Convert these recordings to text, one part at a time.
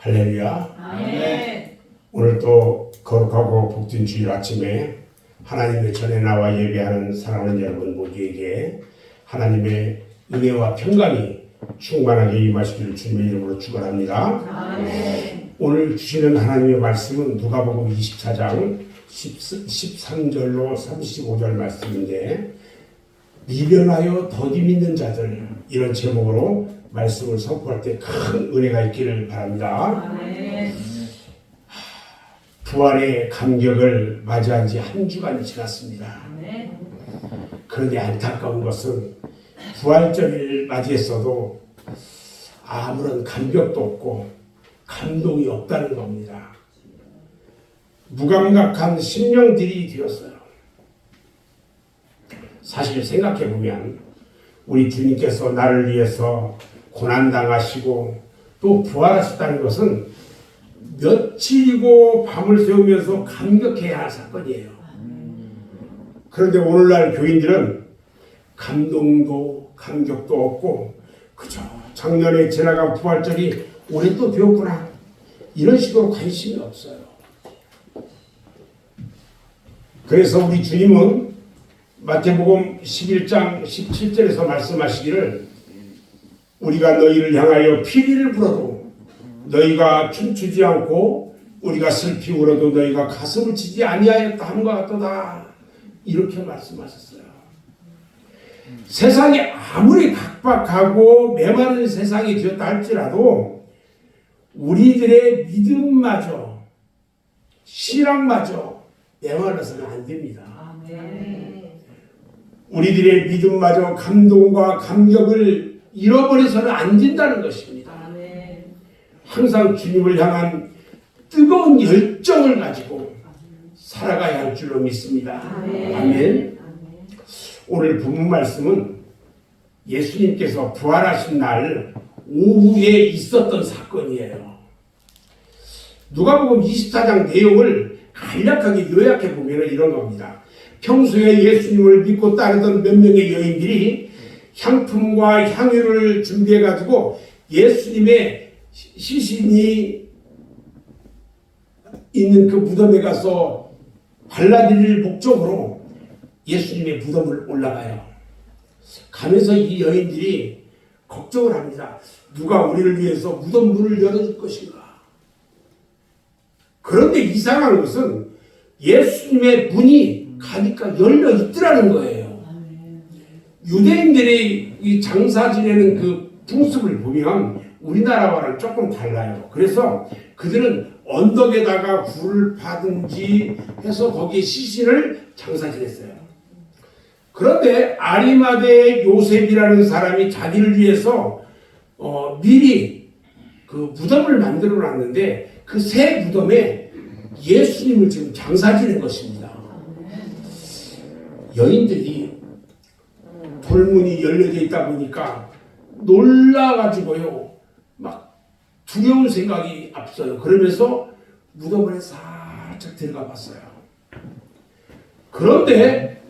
할렐루야. 아멘. 오늘 또 거룩하고 복된 주일 아침에 하나님의 전에 나와 예배하는 사랑하는 여러분 모두에게 하나님의 은혜와 평강이 충만하게 임하시기를 주님의 이름으로 축원합니다. 아멘. 오늘 주시는 하나님의 말씀은 누가복음 24장 13절로 35절 말씀인데, 미련하여 더디 믿는 자들, 이런 제목으로 말씀을 선포할 때 큰 은혜가 있기를 바랍니다. 아멘. 부활의 감격을 맞이한 지 한 주간이 지났습니다. 아멘. 그런데 안타까운 것은 부활절을 맞이했어도 아무런 감격도 없고 감동이 없다는 겁니다. 무감각한 심령들이 되었어요. 사실 생각해보면 우리 주님께서 나를 위해서 고난당하시고 또 부활하셨다는 것은 며칠이고 밤을 새우면서 감격해야 할 사건이에요. 그런데 오늘날 교인들은 감동도 감격도 없고 그저 작년에 지나간 부활절이 올해 또 되었구나, 이런 식으로 관심이 없어요. 그래서 우리 주님은 마태복음 11장 17절에서 말씀하시기를, 우리가 너희를 향하여 피리를 불어도 너희가 춤추지 않고 우리가 슬피 울어도 너희가 가슴을 치지 아니하였다 함과 같도다, 이렇게 말씀하셨어요. 세상이 아무리 각박하고 메마른 세상이 되었다 할지라도 우리들의 믿음마저, 신앙마저 메말라서는 안 됩니다. 아멘. 우리들의 믿음마저 감동과 감격을 잃어버려서는 안 된다는 것입니다. 아멘. 항상 주님을 향한 뜨거운 열정을 가지고 살아가야 할 줄로 믿습니다. 아멘. 아멘. 오늘 본문 말씀은 예수님께서 부활하신 날 오후에 있었던 사건이에요. 누가복음 24장 내용을 간략하게 요약해 보면 이런 겁니다. 평소에 예수님을 믿고 따르던 몇 명의 여인들이 향품과 향유를 준비해 가지고 예수님의 시신이 있는 그 무덤에 가서 발라드릴 목적으로 예수님의 무덤을 올라가요. 가면서 이 여인들이 걱정을 합니다. 누가 우리를 위해서 무덤 문을 열어줄 것인가? 그런데 이상한 것은 예수님의 문이 가니까 열려 있더라는 거예요. 유대인들이 이 장사 지내는 그 풍습을 보면 우리나라와는 조금 달라요. 그래서 그들은 언덕에다가 굴을 파든지 해서 거기에 시신을 장사 지냈어요. 그런데 아리마대의 요셉이라는 사람이 자기를 위해서 미리 그 무덤을 만들어 놨는데 그 새 무덤에 예수님을 지금 장사 지낸 것입니다. 여인들이 돌문이 열려져 있다 보니까 놀라가지고요, 막 두려운 생각이 앞서요. 그러면서 무덤에 살짝 들어가 봤어요. 그런데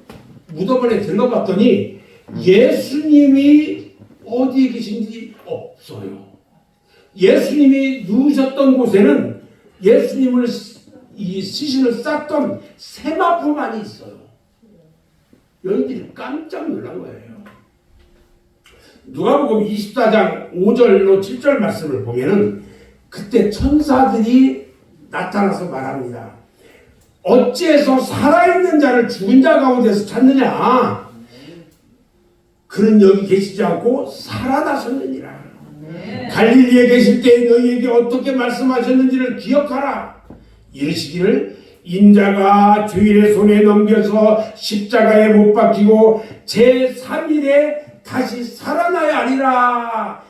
무덤 안에 들어가 봤더니 예수님이 어디에 계신지 없어요. 예수님이 누우셨던 곳에는 예수님을 이 시신을 쌌던 세마포만이 있어요. 여인들이 깜짝 놀란 거예요. 누가복음 24장 5절로 7절 말씀을 보면은 그때 천사들이 나타나서 말합니다. 어찌해서 살아있는 자를 죽은 자 가운데서 찾느냐? 그는 여기 계시지 않고 살아나셨느니라. 갈릴리에 계실 때 너희에게 어떻게 말씀하셨는지를 기억하라. 이르시기를, 인자가 주인의 손에 넘겨서 십자가에 못 박히고 제3일에 다시 살아나야 하리라.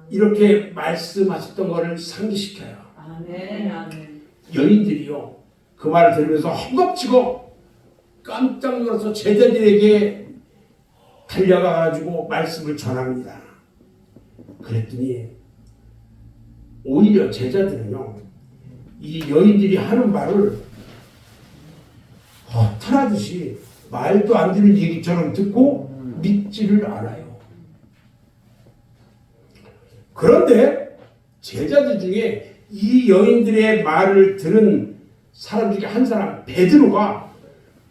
이렇게 말씀하셨던 것을 상기시켜요. 아멘. 아멘. 여인들이요, 그 말을 들으면서 헛겁치고 깜짝 놀라서 제자들에게 달려가가지고 말씀을 전합니다. 그랬더니 오히려 제자들은요, 이 여인들이 하는 말을 헛하듯이 말도 안 되는 얘기처럼 듣고 믿지를 않아요. 그런데 제자들 중에 이 여인들의 말을 들은 사람 중에 한 사람 베드로가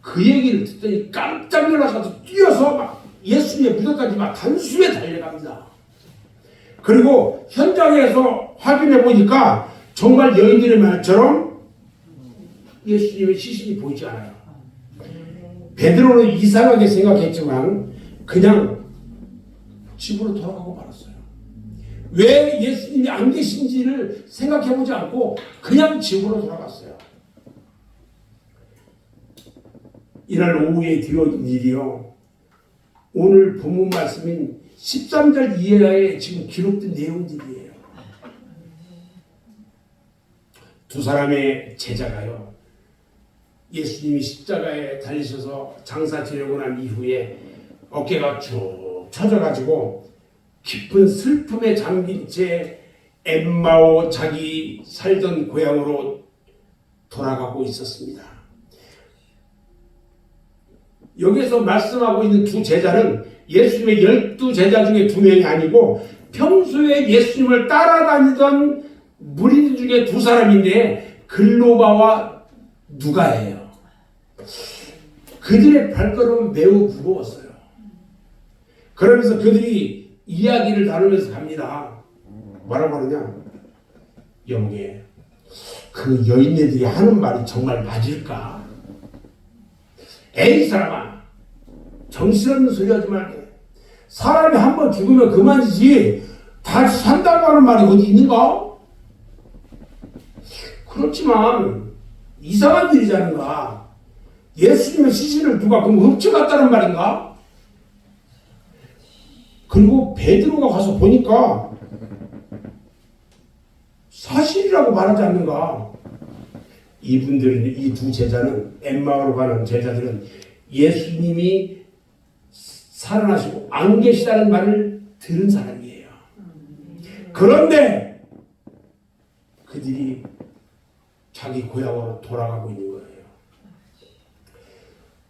그 얘기를 듣더니 깜짝 놀라서 뛰어서 막 예수님의 무덤까지 막 단숨에 달려갑니다. 그리고 현장에서 확인해 보니까 정말 여인들의 말처럼 예수님의 시신이 보이지 않아요. 베드로는 이상하게 생각했지만 그냥 집으로 돌아가고 말았어요. 왜 예수님이 안 계신지를 생각해보지 않고 그냥 집으로 돌아갔어요. 이날 오후에 뒤어진 일이요. 오늘 본문 말씀인 13절 이하에 지금 기록된 내용들이에요. 두 사람의 제자가요. 예수님이 십자가에 달리셔서 장사 지내고 난 이후에 어깨가 쭉 처져가지고 깊은 슬픔에 잠긴 채 엠마오 자기 살던 고향으로 돌아가고 있었습니다. 여기서 말씀하고 있는 두 제자는 예수님의 12제자 중에 2명이 아니고 평소에 예수님을 따라다니던 무리들 중에 2사람인데 글로바와 누가예요. 그들의 발걸음은 매우 무거웠어요. 그러면서 그들이 이야기를 나누면서 갑니다. 뭐라고 하느냐? 영계, 그 여인네들이 하는 말이 정말 맞을까? 에이 사람아, 정신없는 소리 하지 말게. 사람이 한번 죽으면 그만이지 다시 산다고 하는 말이 어디 있는가? 그렇지만 이상한 일이지 않은가? 예수님의 시신을 누가 그럼 훔쳐갔다는 말인가? 그리고 베드로가 가서 보니까 사실이라고 말하지 않는가? 이분들은, 이 두 제자는, 엠마오로 가는 제자들은 예수님이 살아나시고 안 계시다는 말을 들은 사람이에요. 그런데 그들이 자기 고향으로 돌아가고 있는 거예요.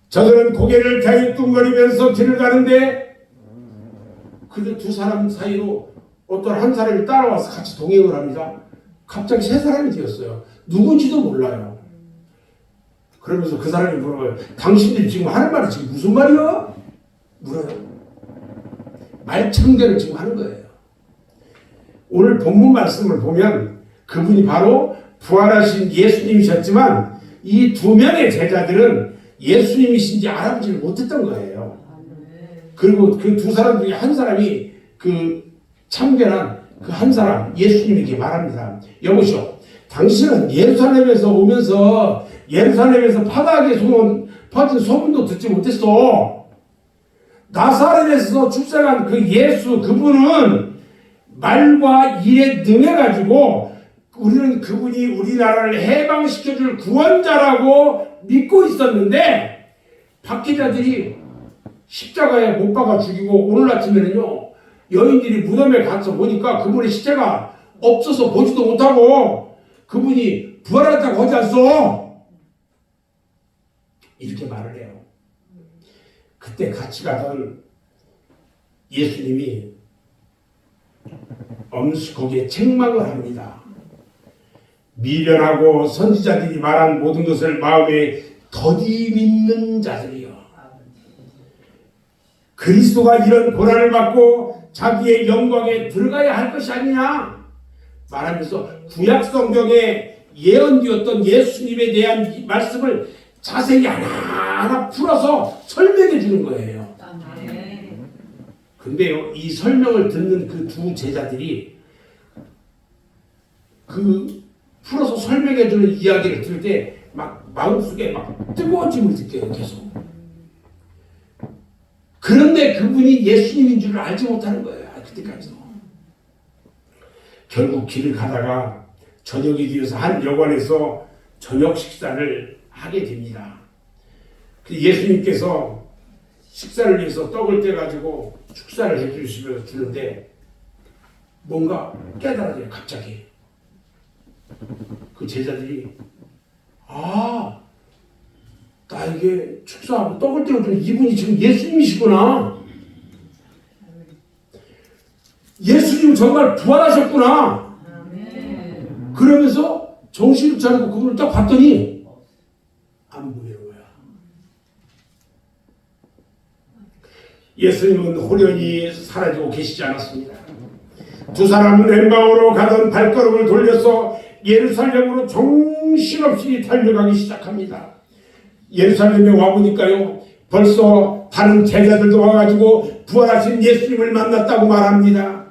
저들은 고개를 갸우뚱거리면서 길을 가는데 그들 2사람 사이로 어떤 한 사람이 따라와서 같이 동행을 합니다. 갑자기 3사람이 되었어요. 누군지도 몰라요. 그러면서 그 사람이 물어봐요. 당신들이 지금 하는 말이 지금 무슨 말이야? 물어요. 말청대를 지금 하는 거예요. 오늘 본문 말씀을 보면 그분이 바로 부활하신 예수님이셨지만 이 2명의 제자들은 예수님이신지 알아보지를 못했던 거예요. 그리고 그 2사람 중에 한 사람이 그 참견한 그 한 사람, 예수님에게 말합니다. 여보시오, 당신은 예루살렘에서 오면서 예루살렘에서 파다하게 퍼진 소문도 듣지 못했어. 나사렛에서 출생한 그 예수, 그분은 말과 일에 능해가지고 우리는 그분이 우리나라를 해방시켜줄 구원자라고 믿고 있었는데 박해자들이 십자가에 못 박아 죽이고 오늘 아침에는요 여인들이 무덤에 가서 보니까 그분의 시체가 없어서 보지도 못하고 그분이 부활했다고 하지 않소? 이렇게 말을 해요. 그때 같이 가던 예수님이 거기에 책망을 합니다. 미련하고 선지자들이 말한 모든 것을 마음에 더디 믿는 자들이여, 그리스도가 이런 고난을 받고 자기의 영광에 들어가야 할 것이 아니냐 말하면서 구약 성경에 예언되었던 예수님에 대한 말씀을 자세히 하나하나 풀어서 설명해 주는 거예요. 근데요, 이 설명을 듣는 그 2 제자들이 그 풀어서 설명해 주는 이야기를 들을 때 막 마음속에 막 뜨거워짐을 느껴요. 계속. 그런데 그분이 예수님인 줄 알지 못하는 거예요. 그때까지도. 결국 길을 가다가 저녁이 되어서 한 여관에서 저녁 식사를 하게 됩니다. 예수님께서 식사를 위해서 떡을 떼가지고 축사를 해주시면서 주는데 뭔가 깨달아져요. 갑자기. 그 제자들이 나에게 축사하고 떡을 떼어주는 이분이 지금 예수님이시구나. 예수님 정말 부활하셨구나. 그러면서 그래서 정신을 차리고 그분을 딱 봤더니 안 보이는 거야. 예수님은 호련히 사라지고 계시지 않았습니다. 두 사람은 엠마오로 가던 발걸음을 돌려서 예루살렘으로 정신없이 달려가기 시작합니다. 예루살렘에 와보니까요, 벌써 다른 제자들도 와가지고 부활하신 예수님을 만났다고 말합니다.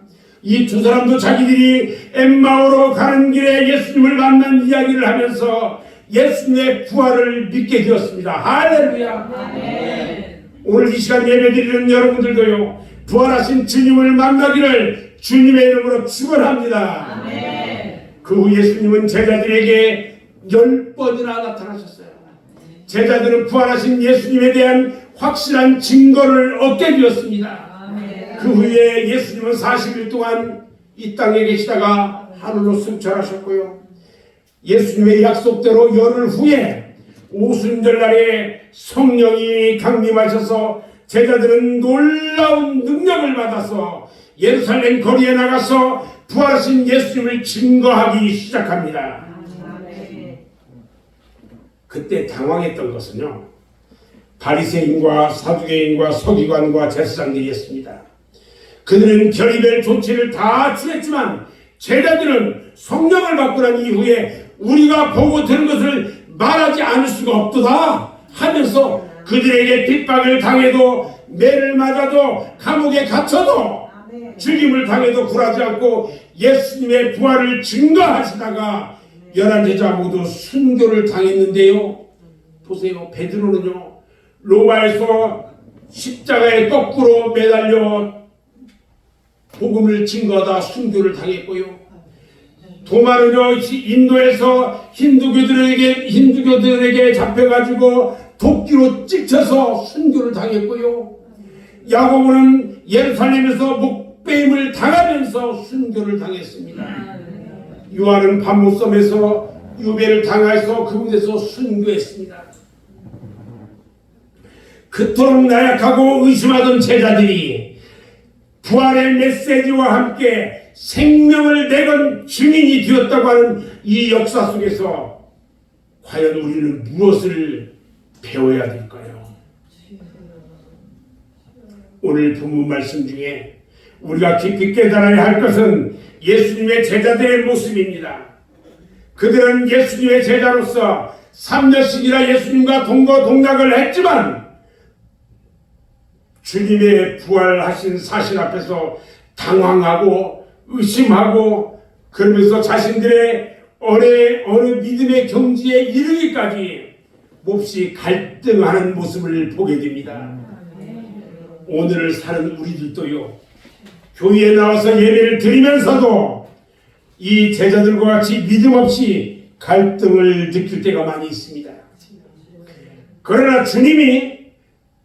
이 두 사람도 자기들이 엠마오로 가는 길에 예수님을 만난 이야기를 하면서 예수님의 부활을 믿게 되었습니다. 할렐루야. 아멘. 오늘 이 시간 예배드리는 여러분들도요, 부활하신 주님을 만나기를 주님의 이름으로 축원합니다. 아멘. 그 후 예수님은 제자들에게 10번이나 나타나셨어요. 제자들은 부활하신 예수님에 대한 확실한 증거를 얻게 되었습니다. 아멘. 그 후에 예수님은 40일 동안 이 땅에 계시다가 하늘로 승천하셨고요. 예수님의 약속대로 열흘 후에 오순절날에 성령이 강림하셔서 제자들은 놀라운 능력을 받아서 예루살렘 거리에 나가서 부활하신 예수님을 증거하기 시작합니다. 아멘. 그때 당황했던 것은요, 바리새인과 사두개인과 서기관과 제사장들이었습니다. 그들은 별의별 조치를 다 취했지만 제자들은 성령을 받고 난 이후에 우리가 보고 들은 것을 말하지 않을 수가 없도다 하면서 그들에게 핍박을 당해도 매를 맞아도 감옥에 갇혀도 죽임을 당해도 굴하지 않고 예수님의 부활을 증거하시다가 11제자 모두 순교를 당했는데요. 보세요. 베드로는요, 로마에서 십자가에 거꾸로 매달려 복음을 증거하다 순교를 당했고요. 도마는요, 인도에서 힌두교들에게 잡혀가지고 도끼로 찍혀서 순교를 당했고요. 야고보는 예루살렘에서 목배임을 당하면서 순교를 당했습니다. 요한은 밤못섬에서 유배를 당해서 그곳에서 순교했습니다. 그토록 나약하고 의심하던 제자들이 부활의 메시지와 함께 생명을 내건 증인이 되었다고 하는 이 역사 속에서 과연 우리는 무엇을 배워야 될까요? 오늘 본문 말씀 중에 우리가 깊이 깨달아야 할 것은 예수님의 제자들의 모습입니다. 그들은 예수님의 제자로서 3년씩이나 예수님과 동거동락을 했지만 주님의 부활하신 사실 앞에서 당황하고 의심하고 그러면서 자신들의 어느 믿음의 경지에 이르기까지 몹시 갈등하는 모습을 보게 됩니다. 오늘을 사는 우리들도요, 교회에 나와서 예배를 드리면서도 이 제자들과 같이 믿음 없이 갈등을 느낄 때가 많이 있습니다. 그러나 주님이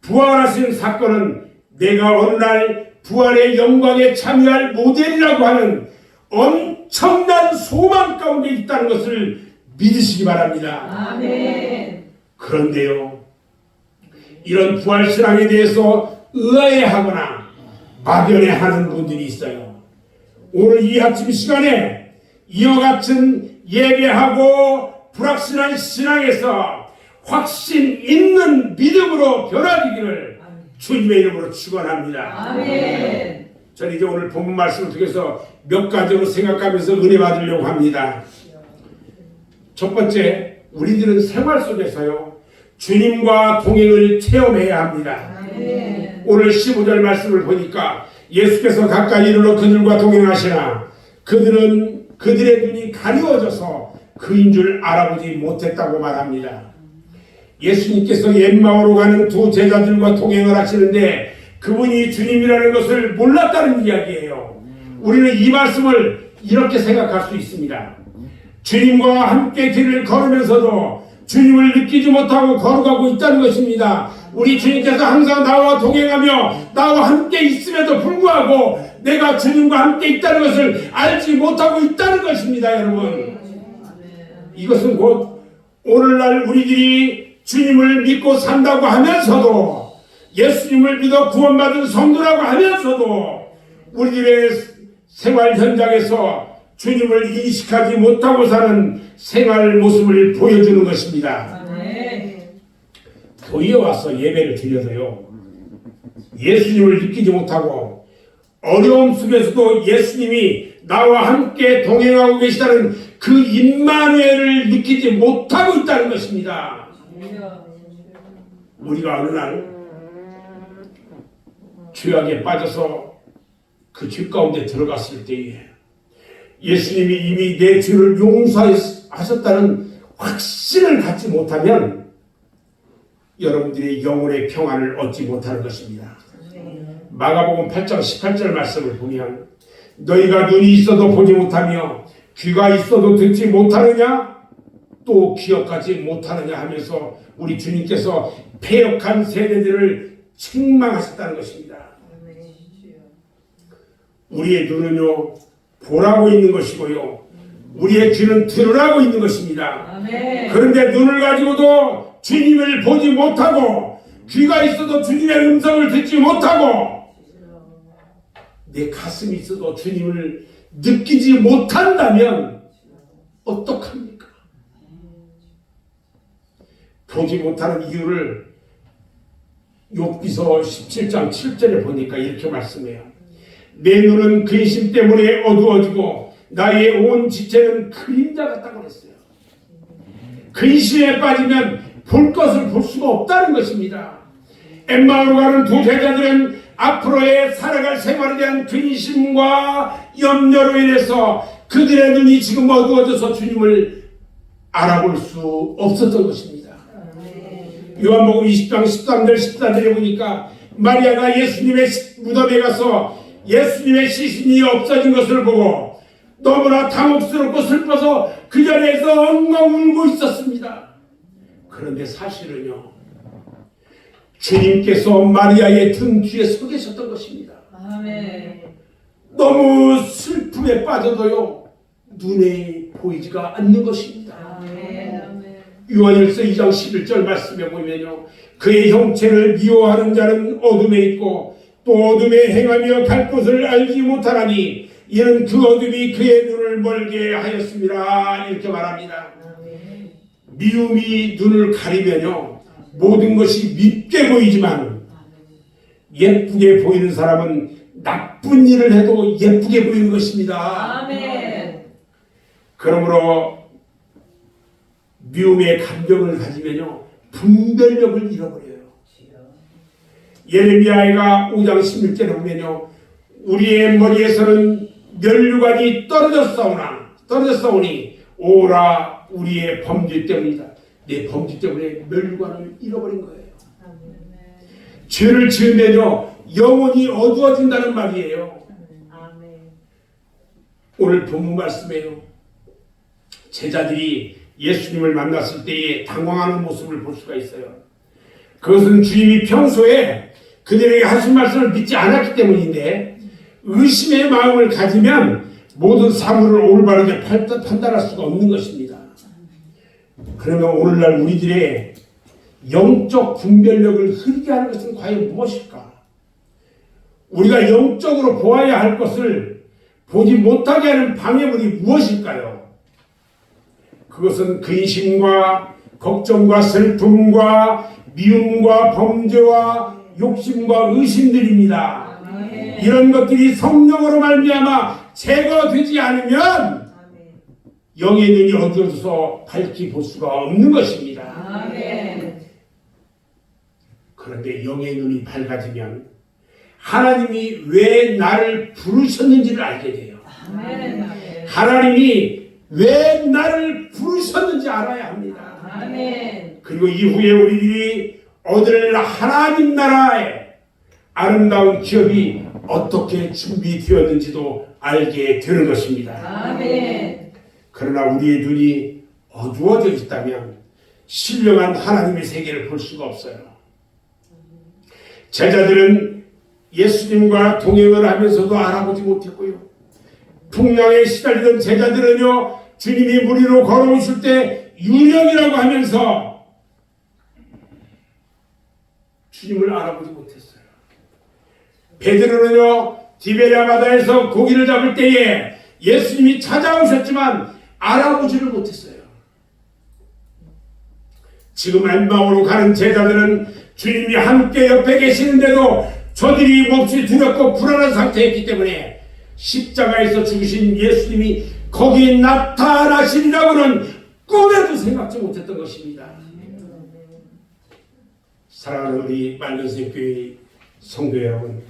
부활하신 사건은 내가 어느 날 부활의 영광에 참여할 모델이라고 하는 엄청난 소망 가운데 있다는 것을 믿으시기 바랍니다. 아멘. 그런데요, 이런 부활신앙에 대해서 의아해하거나 막연해하는 분들이 있어요. 오늘 이 아침 시간에 이와 같은 예배하고 불확실한 신앙에서 확신 있는 믿음으로 변화되기를 주님의 이름으로 축원합니다. 아멘. 저는 이제 오늘 본문 말씀을 통해서 몇 가지로 생각하면서 은혜 받으려고 합니다. 첫 번째, 우리들은 생활 속에서요, 주님과 동행을 체험해야 합니다. 아멘. 오늘 15절 말씀을 보니까 예수께서 가까이 이르러 그들과 동행하시나 그들의 눈이 가리워져서 그인 줄 알아보지 못했다고 말합니다. 예수님께서 엠마오로 가는 두 제자들과 동행을 하시는데 그분이 주님이라는 것을 몰랐다는 이야기예요. 우리는 이 말씀을 이렇게 생각할 수 있습니다. 주님과 함께 길을 걸으면서도 주님을 느끼지 못하고 걸어가고 있다는 것입니다. 우리 주님께서 항상 나와 동행하며 나와 함께 있음에도 불구하고 내가 주님과 함께 있다는 것을 알지 못하고 있다는 것입니다, 여러분. 이것은 곧 오늘날 우리들이 주님을 믿고 산다고 하면서도, 예수님을 믿어 구원받은 성도라고 하면서도 우리들의 생활 현장에서 주님을 인식하지 못하고 사는 생활 모습을 보여주는 것입니다. 아멘. 교회에 와서 예배를 드려도요, 예수님을 느끼지 못하고 어려움 속에서도 예수님이 나와 함께 동행하고 계시다는 그 임마누엘을 느끼지 못하고 있다는 것입니다. 우리가 어느 날 죄악에 빠져서 그 죄 가운데 들어갔을 때에 예수님이 이미 내 죄를 용서하셨다는 확신을 갖지 못하면 여러분들이 영혼의 평안을 얻지 못하는 것입니다. 마가복음 8장 18절 말씀을 보면 너희가 눈이 있어도 보지 못하며 귀가 있어도 듣지 못하느냐 또 기억하지 못하느냐 하면서 우리 주님께서 패역한 세대들을 책망하셨다는 것입니다. 우리의 눈은요 보라고 있는 것이고요 우리의 귀는 들으라고 있는 것입니다. 아멘. 그런데 눈을 가지고도 주님을 보지 못하고 귀가 있어도 주님의 음성을 듣지 못하고 내 가슴이 있어도 주님을 느끼지 못한다면 어떡합니까? 보지 못하는 이유를 욥기서 17장 7절에 보니까 이렇게 말씀해요. 내 눈은 근심 때문에 어두워지고 나의 온 지체는 그림자 같다고 그랬어요. 근심에 빠지면 볼 것을 볼 수가 없다는 것입니다. 엠마오로 가는 두 제자들은 앞으로의 살아갈 생활에 대한 근심과 염려로 인해서 그들의 눈이 지금 어두워져서 주님을 알아볼 수 없었던 것입니다. 요한복음 20장 13절 14절에 보니까 마리아가 예수님의 무덤에 가서 예수님의 시신이 없어진 것을 보고 너무나 당혹스럽고 슬퍼서 그 자리에서 엉엉 울고 있었습니다. 그런데 사실은요 주님께서 마리아의 등 뒤에 서 계셨던 것입니다. 아멘. 너무 슬픔에 빠져도요 눈에 보이지가 않는 것입니다. 아멘. 요한일서 2장 11절 말씀에 보면요 그의 형체를 미워하는 자는 어둠에 있고 또 어둠에 행하며 갈 곳을 알지 못하나니 이는 그 어둠이 그의 눈을 멀게 하였습니다. 이렇게 말합니다. 미움이 눈을 가리면요 모든 것이 밉게 보이지만 예쁘게 보이는 사람은 나쁜 일을 해도 예쁘게 보이는 것입니다. 아멘. 그러므로 미움의 감정을 가지면요 분별력을 잃어버려요. 예레미야가 5장 16절에 보면요 우리의 머리에서는 면류관이 떨어졌사오니 오라 우리의 범죄 때문이다. 내 범죄 때문에 면류관을 잃어버린 거예요. 죄를 지으면요 영혼이 어두워진다는 말이에요. 오늘 본문 말씀에요 제자들이 예수님을 만났을 때에 당황하는 모습을 볼 수가 있어요. 그것은 주님이 평소에 그들에게 하신 말씀을 믿지 않았기 때문인데 의심의 마음을 가지면 모든 사물을 올바르게 판단할 수가 없는 것입니다. 그러면 오늘날 우리들의 영적 분별력을 흐리게 하는 것은 과연 무엇일까? 우리가 영적으로 보아야 할 것을 보지 못하게 하는 방해물이 무엇일까요? 그것은 근심과 걱정과 슬픔과 미움과 범죄와 욕심과 의심들입니다. 아멘. 이런 것들이 성령으로 말미암아 제거되지 않으면 영의 눈이 어두워져서 밝히 볼 수가 없는 것입니다. 아멘. 그런데 영의 눈이 밝아지면 하나님이 왜 나를 부르셨는지를 알게 돼요. 아멘. 하나님이 왜 나를 부르셨는지 알아야 합니다. 아멘. 그리고 이후에 우리들이 얻을 하나님 나라의 아름다운 기업이 어떻게 준비되었는지도 알게 되는 것입니다. 아멘. 그러나 우리의 눈이 어두워져 있다면 신령한 하나님의 세계를 볼 수가 없어요. 제자들은 예수님과 동행을 하면서도 알아보지 못했고요. 풍랑에 시달리던 제자들은요 주님이 무리로 걸어오실 때 유령이라고 하면서 주님을 알아보지 못했어요. 베드로는요 디베랴 바다에서 고기를 잡을 때에 예수님이 찾아오셨지만 알아보지를 못했어요. 지금 엠마오로 가는 제자들은 주님이 함께 옆에 계시는데도 저들이 몹시 두렵고 불안한 상태였기 때문에 십자가에서 죽으신 예수님이 거기 나타나시리라고는 꿈에도 생각지 못했던 것입니다. 사랑하는 우리 말년생교회 성도 여러분,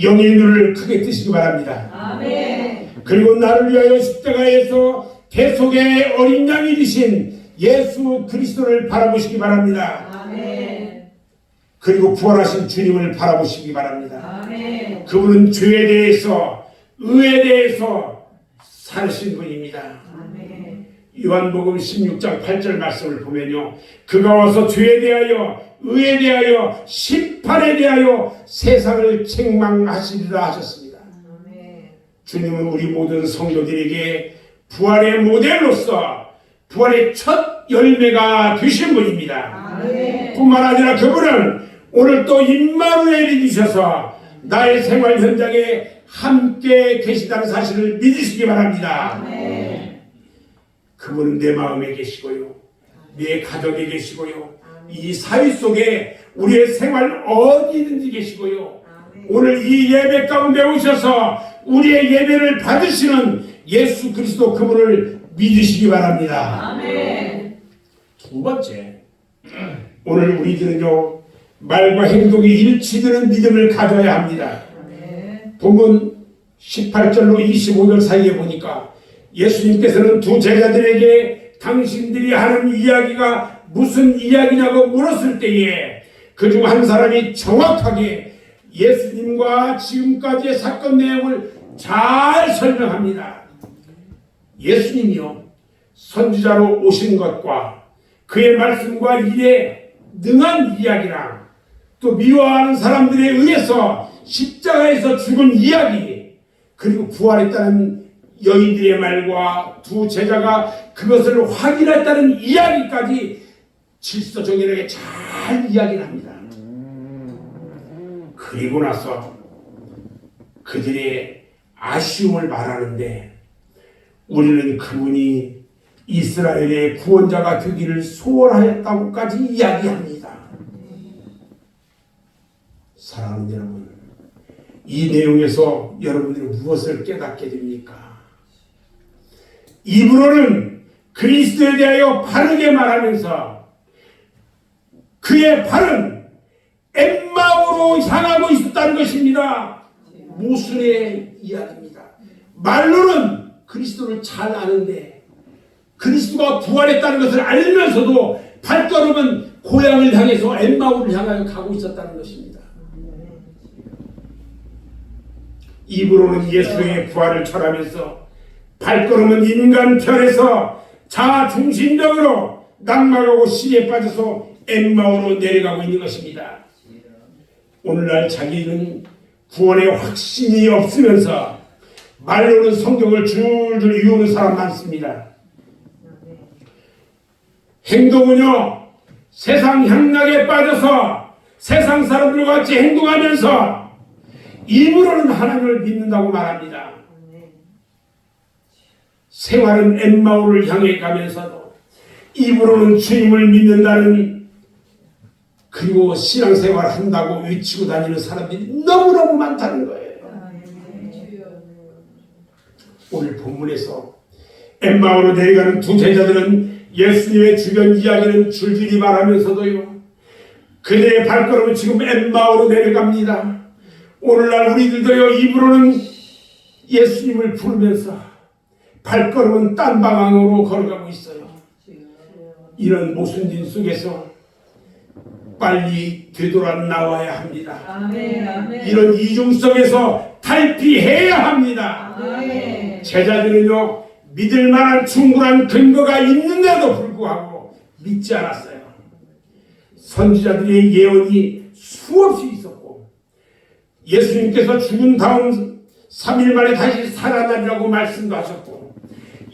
영의 눈을 크게 뜨시기 바랍니다. 아멘. 그리고 나를 위하여 십자가에서 대속의 어린 양이 되신 예수 그리스도를 바라보시기 바랍니다. 아멘. 그리고 부활하신 주님을 바라보시기 바랍니다. 아멘. 그분은 죄에 대해서, 의에 대해서 사신 분입니다. 아멘. 요한복음 16장 8절 말씀을 보면요, 그가 와서 죄에 대하여, 의에 대하여, 심판에 대하여 세상을 책망하시리라 하셨습니다. 아멘. 주님은 우리 모든 성도들에게 부활의 모델로서 부활의 첫 열매가 되신 분입니다. 아멘. 뿐만 아니라 그분은 오늘 또 임마누엘이 되셔서 나의 생활 현장에 함께 계시다는 사실을 믿으시기 바랍니다. 아멘. 그분은 내 마음에 계시고요, 내 가정에 계시고요, 이 사회 속에 우리의 생활 어디든지 계시고요, 오늘 이 예배 가운데 오셔서 우리의 예배를 받으시는 예수 그리스도 그분을 믿으시기 바랍니다. 아멘. 두 번째, 오늘 우리들은요, 말과 행동이 일치되는 믿음을 가져야 합니다. 아멘. 본문 18절로 25절 사이에 보니까 예수님께서는 두 제자들에게 당신들이 하는 이야기가 무슨 이야기냐고 물었을 때에 그중 한 사람이 정확하게 예수님과 지금까지의 사건 내용을 잘 설명합니다. 예수님이요, 선지자로 오신 것과 그의 말씀과 일에 능한 이야기랑 또 미워하는 사람들에 의해서 십자가에서 죽은 이야기, 그리고 부활했다는 여인들의 말과 두 제자가 그것을 확인했다는 이야기까지 질서정연하게 잘 이야기를 합니다. 그리고 나서 그들의 아쉬움을 말하는데, 우리는 그분이 이스라엘의 구원자가 되기를 소원하였다고까지 이야기합니다. 사랑하는 여러분, 이 내용에서 여러분들이 무엇을 깨닫게 됩니까? 입으로는 그리스도에 대하여 바르게 말하면서 그의 발은 엠마오로 향하고 있었다는 것입니다. 모순의 이야기입니다. 말로는 그리스도를 잘 아는데 그리스도가 부활했다는 것을 알면서도 발걸음은 고향을 향해서 엠마오를 향하여 가고 있었다는 것입니다. 입으로는 예수의 부활을 전하면서 발걸음은 인간 편에서 자중심적으로 낙망하고 시에 빠져서 엠마오로 내려가고 있는 것입니다. 오늘날 자기는 구원의 확신이 없으면서 말로는 성경을 줄줄 외우는 사람 많습니다. 행동은요, 세상 향락에 빠져서 세상 사람들과 같이 행동하면서 입으로는 하나님을 믿는다고 말합니다. 생활은 엠마오를 향해 가면서도 입으로는 주님을 믿는다는, 그리고 신앙생활 한다고 외치고 다니는 사람들이 너무너무 많다는 거예요. 오늘 본문에서 엠마오로 내려가는 두 제자들은 예수님의 주변 이야기는 줄줄이 말하면서도요, 그들의 발걸음은 지금 엠마오로 내려갑니다. 오늘날 우리들도요, 입으로는 예수님을 부르면서 발걸음은 딴 방향으로 걸어가고 있어요. 이런 모순진 속에서 빨리 되돌아 나와야 합니다. 아멘. 아멘. 이런 이중 속에서 탈피해야 합니다. 아멘. 제자들은요, 믿을 만한 충분한 근거가 있는데도 불구하고 믿지 않았어요. 선지자들의 예언이 수없이 있었고, 예수님께서 죽은 다음 3일 만에 다시 살아나리라고 말씀도 하셨고,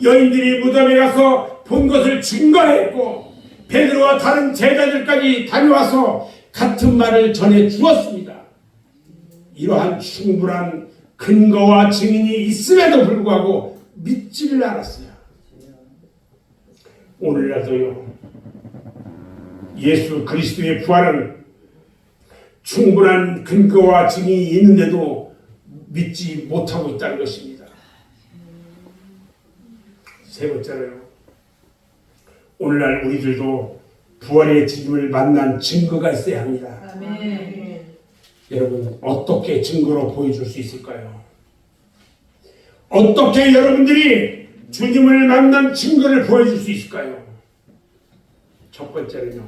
여인들이 무덤에 가서 본 것을 증거했고, 베드로와 다른 제자들까지 다녀와서 같은 말을 전해 주었습니다. 이러한 충분한 근거와 증인이 있음에도 불구하고 믿지를 않았어요. 오늘날도요, 예수 그리스도의 부활은 충분한 근거와 증인이 있는데도 믿지 못하고 있다는 것입니다. 세 번째로요, 오늘날 우리들도 부활의 주님을 만난 증거가 있어야 합니다. 아멘. 여러분, 어떻게 증거로 보여줄 수 있을까요? 어떻게 여러분들이 주님을 만난 증거를 보여줄 수 있을까요? 첫 번째는요,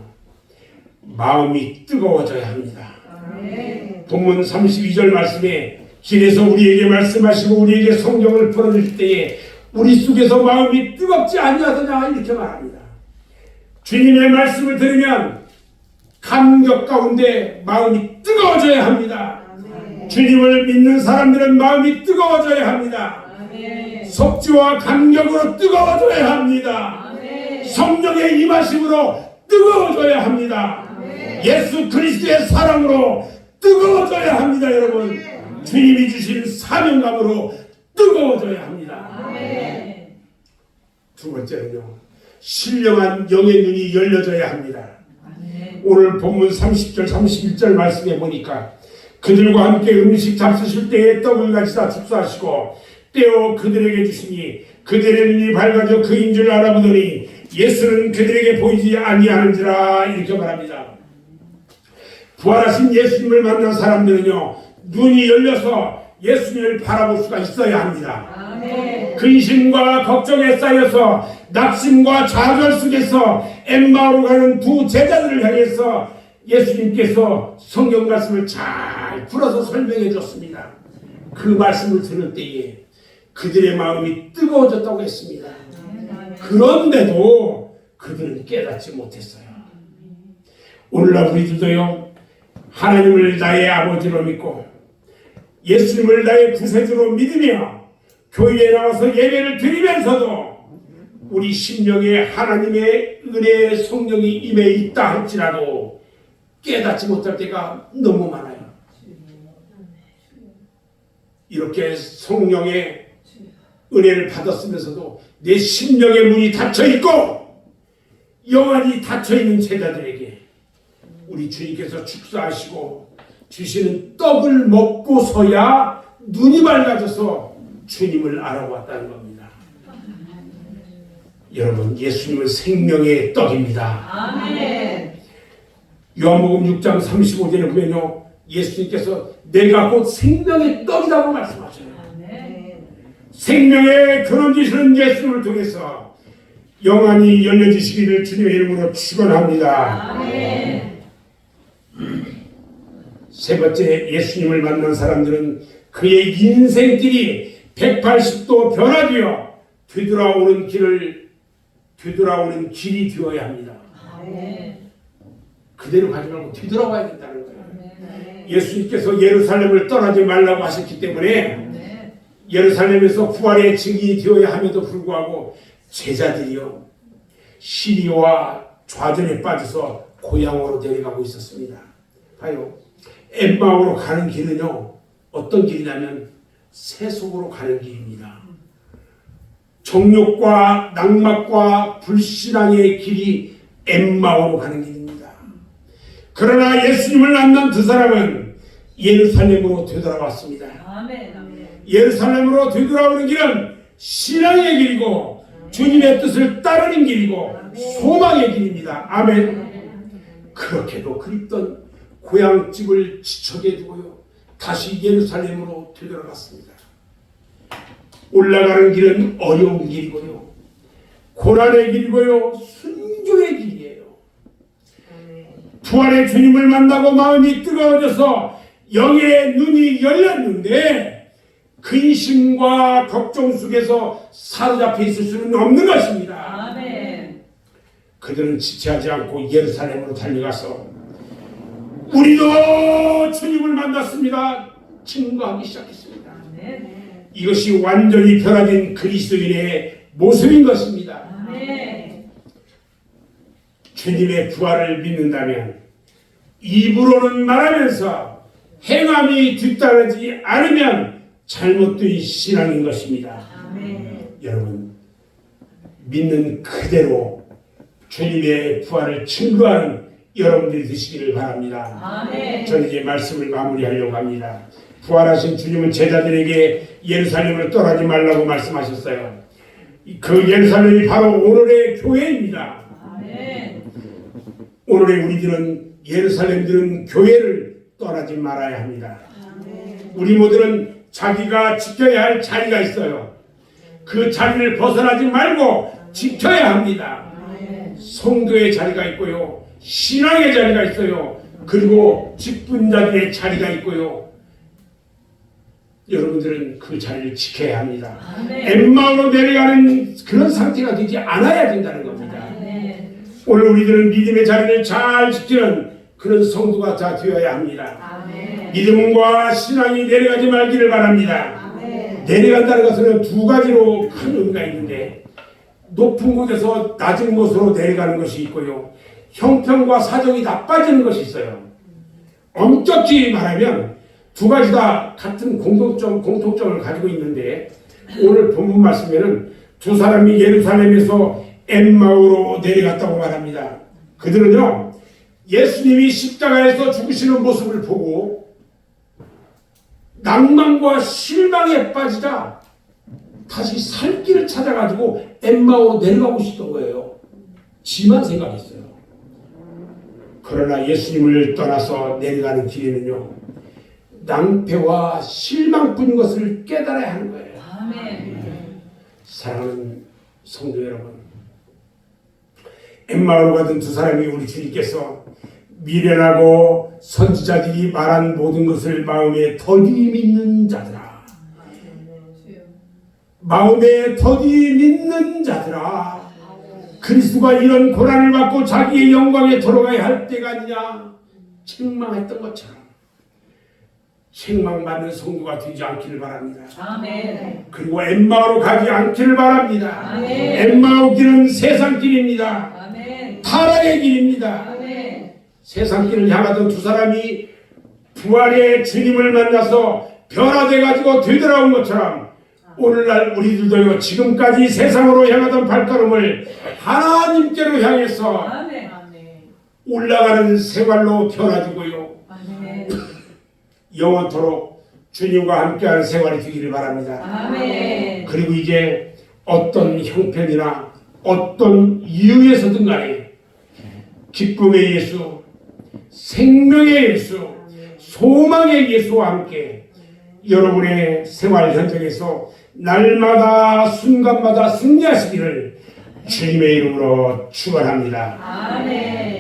마음이 뜨거워져야 합니다. 아멘. 본문 32절 말씀에 길에서 우리에게 말씀하시고 우리에게 성경을 풀어줄 때에 우리 속에서 마음이 뜨겁지 아니하더냐 이렇게 말합니다. 주님의 말씀을 들으면 감격 가운데 마음이 뜨거워져야 합니다. 아멘. 주님을 믿는 사람들은 마음이 뜨거워져야 합니다. 아멘. 속죄와 감격으로 뜨거워져야 합니다. 아멘. 성령의 임하심으로 뜨거워져야 합니다. 아멘. 예수 그리스도의 사랑으로 뜨거워져야 합니다. 여러분, 주님이 주신 사명감으로 뜨거워져야 합니다. 아멘. 두 번째는요, 신령한 영의 눈이 열려져야 합니다. 아멘. 오늘 본문 30절 31절 말씀에 보니까 그들과 함께 음식 잡수실 때에 떡을 가지다 축사하시고 떼어 그들에게 주시니 그들의 눈이 밝아져 그인 줄 알아보더니 예수는 그들에게 보이지 아니하는지라 이렇게 말합니다. 부활하신 예수님을 만난 사람들은요, 눈이 열려서 예수님을 바라볼 수가 있어야 합니다. 아멘. 근심과 걱정에 쌓여서 낙심과 좌절 속에서 엠마오로 가는 두 제자들을 향해서 예수님께서 성경 말씀을 잘 풀어서 설명해 줬습니다. 그 말씀을 들을 때에 그들의 마음이 뜨거워졌다고 했습니다. 그런데도 그들은 깨닫지 못했어요. 오늘날 우리들도요, 하나님을 나의 아버지로 믿고 예수님을 나의 구세주로 믿으며 교회에 나와서 예배를 드리면서도 우리 심령에 하나님의 은혜의 성령이 임해 있다 할지라도 깨닫지 못할 때가 너무 많아요. 이렇게 성령의 은혜를 받았으면서도 내 심령의 문이 닫혀있고 영안이 닫혀있는 제자들에게 우리 주님께서 축사하시고 주시는 떡을 먹고서야 눈이 밝아져서 주님을 알아보았다는 겁니다. 여러분, 예수님은 생명의 떡입니다. 아멘. 요한복음 6장 35절에 보면요, 예수님께서 내가 곧 생명의 떡이라고 말씀하셔요. 아멘. 생명의 근원 되시는 예수님을 통해서 영안이 열려지시기를 주님의 이름으로 축원합니다. 아멘. 세 번째, 예수님을 만난 사람들은 그의 인생길이 180도 변화되어 되돌아오는 길이 되어야 합니다. 아멘. 그대로 가지 말고 되돌아와야 된다는 거예요. 아멘. 예수님께서 예루살렘을 떠나지 말라고 하셨기 때문에 아멘. 예루살렘에서 부활의 증인이 되어야 함에도 불구하고 제자들이요, 시리와 좌절에 빠져서 고향으로 내려가고 있었습니다. 봐요, 엠마오로 가는 길은요, 어떤 길이냐면 세속으로 가는 길입니다. 정욕과 낙막과 불신앙의 길이 엠마오로 가는 길입니다. 그러나 예수님을 만난 두 사람은 예루살렘으로 되돌아왔습니다. 아멘. 아멘. 예루살렘으로 되돌아오는 길은 신앙의 길이고 주님의 뜻을 따르는 길이고 소망의 길입니다. 아멘. 그렇게도 그립던 고향집을 지척에 두고요, 다시 예루살렘으로 되돌아갔습니다. 올라가는 길은 어려운 길이고요, 고난의 길이고요, 순교의 길이에요. 부활의 주님을 만나고 마음이 뜨거워져서 영의 눈이 열렸는데 근심과 걱정 속에서 사로잡혀 있을 수는 없는 것입니다. 아멘. 그들은 지체하지 않고 예루살렘으로 달려가서 우리도 주님을 만났습니다 증거하기 시작했습니다. 아멘. 이것이 완전히 변화된 그리스도인의 모습인 것입니다. 아멘. 주님의 부활을 믿는다면 입으로는 말하면서 행함이 뒤따르지 않으면 잘못된 신앙인 것입니다. 아멘. 여러분, 믿는 그대로 주님의 부활을 증거하는 여러분들이 되시기를 바랍니다. 아멘. 저는 이제 말씀을 마무리하려고 합니다. 부활하신 주님은 제자들에게 예루살렘을 떠나지 말라고 말씀하셨어요. 그 예루살렘이 바로 오늘의 교회입니다. 아멘. 오늘의 우리들은 예루살렘들은 교회를 떠나지 말아야 합니다. 아멘. 우리 모두는 자기가 지켜야 할 자리가 있어요. 그 자리를 벗어나지 말고 지켜야 합니다. 아멘. 성도의 자리가 있고요. 신앙의 자리가 있어요. 그리고 직분자들의 자리가 있고요. 여러분들은 그 자리를 지켜야 합니다. 아멘. 엠마오로 내려가는 그런 상태가 되지 않아야 된다는 겁니다. 아멘. 오늘 우리들은 믿음의 자리를 잘 지키는 그런 성도가 다 되어야 합니다. 아멘. 믿음과 신앙이 내려가지 말기를 바랍니다. 아멘. 내려간다는 것은 두 가지로 큰 의미가 있는데, 높은 곳에서 낮은 곳으로 내려가는 것이 있고요, 형편과 사정이 나빠지는 것이 있어요. 엄격히 말하면 두 가지 다 같은 공통점을 가지고 있는데, 오늘 본문 말씀에는 두 사람이 예루살렘에서 엠마오로 내려갔다고 말합니다. 그들은요, 예수님이 십자가에서 죽으시는 모습을 보고 낭만과 실망에 빠지자 다시 살 길을 찾아가지고 엠마오로 내려가고 싶던 거예요. 지만 생각했어요. 그러나 예수님을 떠나서 내려가는 길에는요, 낭패와 실망뿐인 것을 깨달아야 하는 거예요. 아멘. 사랑하는 성도 여러분, 엠마오로 가던 두 사람이 우리 주님께서 미련하고 선지자들이 말한 모든 것을 마음에 더디 믿는 자들아, 마음에 더디 믿는 자들아, 그리스도가 이런 고난을 받고 자기의 영광에 들어가야 할 때가 아니냐 책망했던 것처럼 책망받는 성도가 되지 않기를 바랍니다. 아멘. 그리고 엠마오로 가지 않기를 바랍니다. 아멘. 엠마오 길은 세상 길입니다. 아멘. 타락의 길입니다. 아멘. 세상 길을 향하던 두 사람이 부활의 주님을 만나서 변화돼 가지고 되돌아온 것처럼 오늘날 우리들도요, 지금까지 세상으로 향하던 발걸음을 하나님께로 향해서 아멘. 올라가는 생활로 변화되고요, 아멘. 영원토록 주님과 함께하는 생활이 되기를 바랍니다. 아멘. 그리고 이제 어떤 형편이나 어떤 이유에서든 간에 기쁨의 예수, 생명의 예수, 소망의 예수와 함께 여러분의 생활 현장에서 날마다 순간마다 승리하시기를 주님의 이름으로 축원합니다. 아멘.